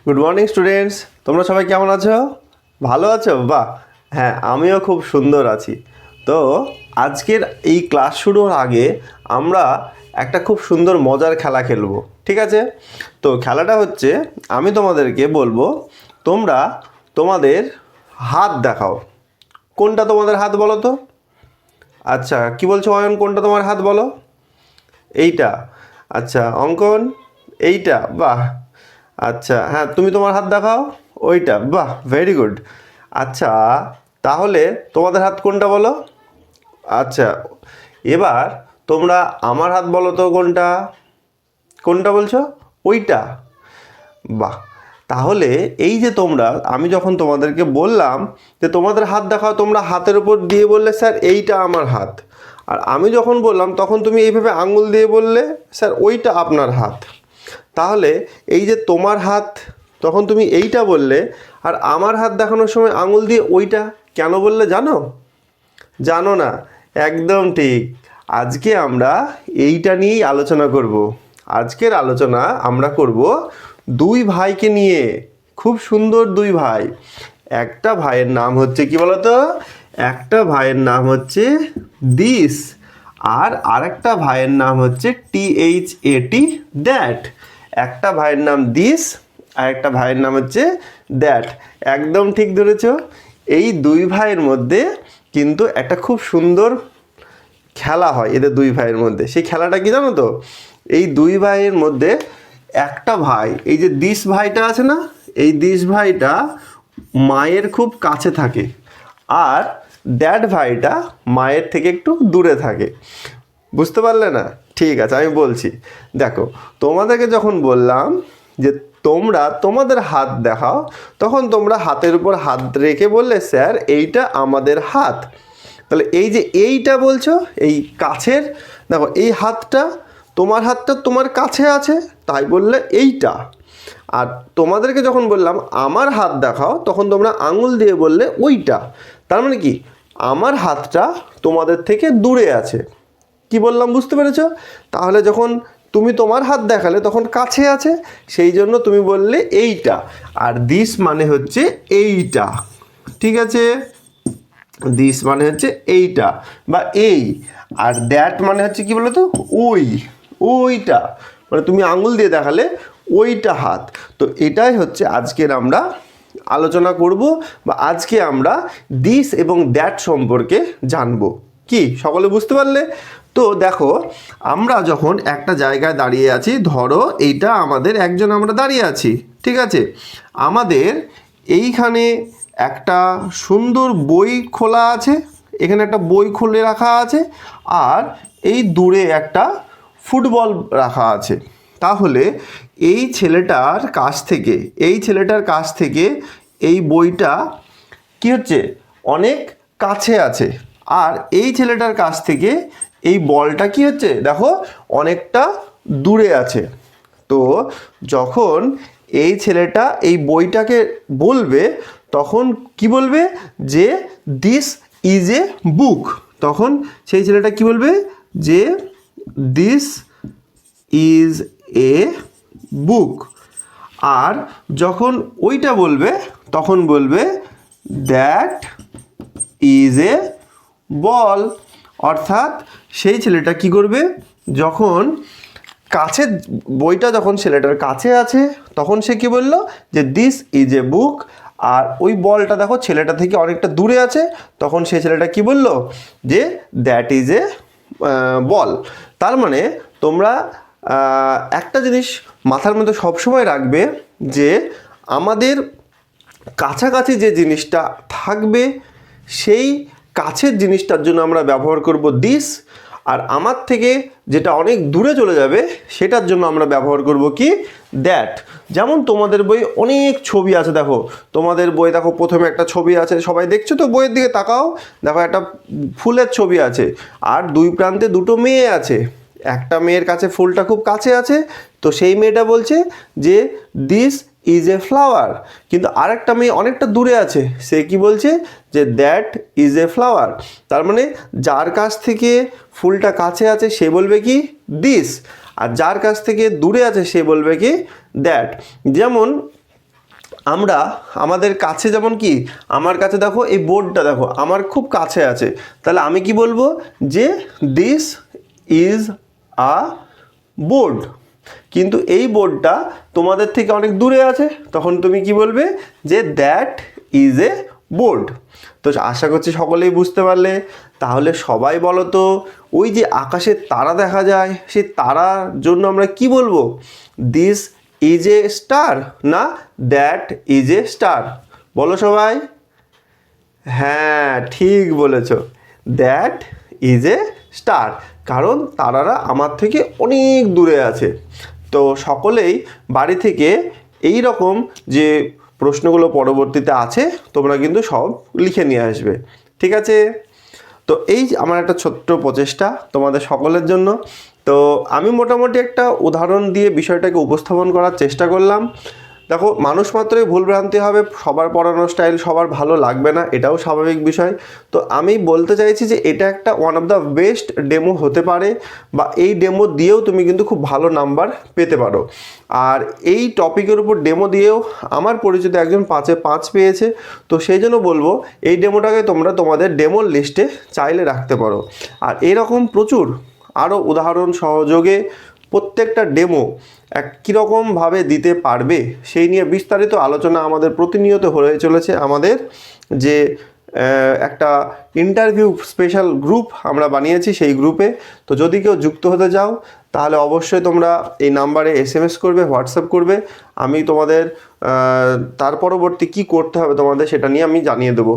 Good morning students, তোমরা সবাই কেমন আছো? ভালো আছো? বাহ, হ্যাঁ আমিও খুব সুন্দর আছি। তো আজকের এই ক্লাস শুরুর আগে আমরা একটা খুব সুন্দর মজার খেলা খেলবো, ঠিক আছে? তো খেলাটা হচ্ছে, আমি তোমাদেরকে বলবো তোমরা তোমাদের হাত দেখাও। কোনটা তোমাদের হাত বলো তো? আচ্ছা, কি বলছো অয়ন, কোনটা তোমার হাত বলো? এইটা। আচ্ছা অঙ্কন, এইটা। বাহ। আচ্ছা হ্যাঁ, তুমি তোমার হাত দেখাও। ওইটা। বাহ, ভেরি গুড। আচ্ছা তাহলে তোমাদের হাত কোনটা বলো? আচ্ছা, এবার তোমরা আমার হাত বলো তো কোনটা? কোনটা বলছো? ওইটা। বাহ, তাহলে এই যে তোমরা, আমি যখন তোমাদেরকে বললাম যে তোমাদের হাত দেখাও, তোমরা হাতের উপর দিয়ে বললে স্যার এইটা আমার হাত। আর আমি যখন বললাম তখন তুমি এইভাবে আঙুল দিয়ে বললে স্যার ওইটা আপনার হাত। তাহলে এই যে তোমার হাত, তখন তুমি এইটা বললে, আর আমার হাত দেখানোর সময় আঙুল দিয়ে ওইটা কেন বললে জানো? জানো না? একদম ঠিক। আজকে আমরা এইটা নিয়েই আলোচনা করব। আজকের আলোচনা আমরা করব দুই ভাইকে নিয়ে। খুব সুন্দর দুই ভাই। একটা ভাইয়ের নাম হচ্ছে কি বলতো? একটা ভাইয়ের নাম হচ্ছে দিস, আর আরেকটা ভাইয়ের নাম হচ্ছে THAT, দ্যাট। একটা ভাইয়ের নাম দিস আর একটা ভাইয়ের নাম হচ্ছে দ্যাট। একদম ঠিক ধরেছ। এই দুই ভাইয়ের মধ্যে কিন্তু একটা খুব সুন্দর খেলা হয় এদের দুই ভাইয়ের মধ্যে। সেই খেলাটা কি জানো তো? এই দুই ভাইয়ের মধ্যে একটা ভাই, এই যে দিস ভাইটা আছে না, এই দিস ভাইটা মায়ের খুব কাছে থাকে, আর দ্যাট ভাইটা মায়ের থেকে একটু দূরে থাকে। বুঝতে পারলে না? ঠিক আছে, আমি বলছি। দেখো, তোমাদেরকে যখন বললাম যে তোমরা তোমাদের হাত দেখাও, তখন তোমরা হাতের উপর হাত রেখে বললে স্যার এইটা আমাদের হাত। তাহলে এই যে এইটা বলছো, এই কাছের, দেখো এই হাতটা, তোমার হাতটা তোমার কাছে আছে তাই বললে এইটা। আর তোমাদেরকে যখন বললাম আমার হাত দেখাও, তখন তোমরা আঙুল দিয়ে বললে ওইটা। তার মানে কি, আমার হাতটা তোমাদের থেকে দূরে আছে। কি বললাম বুঝতে পেরেছো? তাহলে যখন তুমি তোমার হাত দেখালে তখন কাছে আছে, সেই জন্য তুমি বললে এইটা। আর দিস মানে হচ্ছে এইটা, ঠিক আছে? দিস মানে হচ্ছে এইটা বা এই। আর দ্যাট মানে হচ্ছে কি বলতো? ওই, ওইটা। মানে তুমি আঙুল দিয়ে দেখালে ওইটা হাত। তো এটাই হচ্ছে আজকের আমরা আলোচনা করব, বা আজকে আমরা দিস এবং দ্যাট সম্পর্কে জানবো। কি সকলে বুঝতে পারলে? তো দেখো, আমরা যখন একটা জায়গায় দাঁড়িয়ে আছি, ধরো এইটা আমাদের একজন, আমরা দাঁড়িয়ে আছি, ঠিক আছে? আমাদের এইখানে একটা সুন্দর বই খোলা আছে, এখানে একটা বই খুলে রাখা আছে, আর এই দূরে একটা ফুটবল রাখা আছে। তাহলে এই ছেলেটার কাছ থেকে, এই বইটা কি হচ্ছে? অনেক কাছে আছে। আর এই ছেলেটার কাছ থেকে এই বলটা কি হচ্ছে? দেখো, অনেকটা দূরে আছে। তো যখন এই ছেলেটা এই বইটাকে বলবে, তখন কি বলবে? যে দিস ইজ এ বুক। তখন সেই ছেলেটা কি বলবে? যে দিস ইজ এ বুক। আর যখন ওইটা বলবে, তখন বলবে দ্যাট ইজ এ বল। অর্থাৎ সেই ছেলেটা কি করবে? যখন কাছে, বইটা যখন ছেলেটার কাছে আছে, তখন সে কি বলল? যে দিস ইজ এ বুক। আর ওই বলটা দেখো ছেলেটা থেকে অনেকটা দূরে আছে, তখন সেই ছেলেটা কি বলল? যে দ্যাট ইজ এ বল। তার মানে তোমরা একটা জিনিস মাথার মধ্যে সবসময় রাখবে, যে আমাদের কাছাকাছি যে জিনিসটা থাকবে, সেই কাছের জিনিসটার জন্য আমরা ব্যবহার করব দিস। আর আমার থেকে যেটা অনেক দূরে চলে যাবে, সেটার জন্য আমরা ব্যবহার করব কি? দ্যাট। যেমন তোমাদের বই অনেক ছবি আছে, দেখো তোমাদের বই, দেখো প্রথমে একটা ছবি আছে, সবাই দেখছো তো, বইয়ের দিকে তাকাও, দেখো একটা ফুলের ছবি আছে, আর দুই প্রান্তে দুটো মেয়ে আছে। একটা মেয়ের কাছে ফুলটা খুব কাছে আছে, তো সেই মেয়েটা বলছে যে দিস ইজ এ ফ্লাওয়ার। কিন্তু আরেকটা মেয়ে অনেকটা দূরে আছে, সে কি বলছে? যে দ্যাট ইজ এ ফ্লাওয়ার। তার মানে যার কাছ থেকে ফুলটা কাছে আছে সে বলবে কি? দিস। আর যার কাছ থেকে দূরে আছে সে বলবে কি? দ্যাট। যেমন আমরা আমাদের কাছে যেমন কি আমার কাছে দেখো এই বোর্ডটা দেখো আমার খুব কাছে আছে, তাহলে আমি কি বলবো যে দিস ইজ আ বোর্ড। কিন্তু এই বোর্ডটা তোমাদের থেকে অনেক দূরে আছে, তখন তুমি কি বলবে যে দ্যাট ইজ এ বোর্ড। তো আশা করছি সকলেই বুঝতে পারলে। তাহলে সবাই বলো তো, ওই যে আকাশে তারা দেখা যায়, সেই তারার জন্য আমরা কি বলবো? দিস ইজ এ স্টার না দ্যাট ইজ এ স্টার? বলো সবাই। হ্যাঁ, ঠিক বলেছ, দ্যাট ইজ এ স্টার, কারণ তারারা আমার থেকে অনেক দূরে আছে। তো সকলেই বাড়ি থেকে এই রকম যে প্রশ্নগুলো পরবর্তীতে আছে তোমরা কিন্তু সব লিখে নিয়ে আসবে, ঠিক আছে? তো এই আমার একটা ছোট্ট প্রচেষ্টা তোমাদের সকলের জন্য। তো আমি মোটামুটি একটা উদাহরণ দিয়ে বিষয়টাকে উপস্থাপন করার চেষ্টা করলাম। দেখো, মানুষ মাত্রই ভুলভ্রান্তি হবে, সবার পড়ানোর স্টাইল সবার ভালো লাগবে না, এটাও স্বাভাবিক বিষয়। তো আমি বলতে চাইছি যে এটা একটা one of the best demo হতে পারে, বা এই ডেমো দিয়েও তুমি কিন্তু খুব ভালো নাম্বার পেতে পারো। আর এই টপিকের উপর ডেমো দিয়েও আমার পরিচিত একজন 5-এ 5 পেয়েছে। তো সেই জন্য বলবো এই ডেমোটাকে তোমরা তোমাদের ডেমোর লিস্টে চাইলে রাখতে পারো। আর এরকম প্রচুর আরও উদাহরণ সহযোগে প্রত্যেকটা ডেমো কীরকমভাবে দিতে পারবে সেই নিয়ে বিস্তারিত আলোচনা আমাদের প্রতিনিয়ত হয়ে চলেছে। আমাদের যে একটা ইন্টারভিউ স্পেশাল গ্রুপ আমরা বানিয়েছি সেই গ্রুপে। তো যদি কেউ যুক্ত হতে চাও তাহলে অবশ্যই তোমরা এই নাম্বারে SMS করবে, হোয়াটসঅ্যাপ করবে। আমি তোমাদের তার পরবর্তী কী করতে হবে তোমাদের সেটা নিয়ে আমি জানিয়ে দেবো।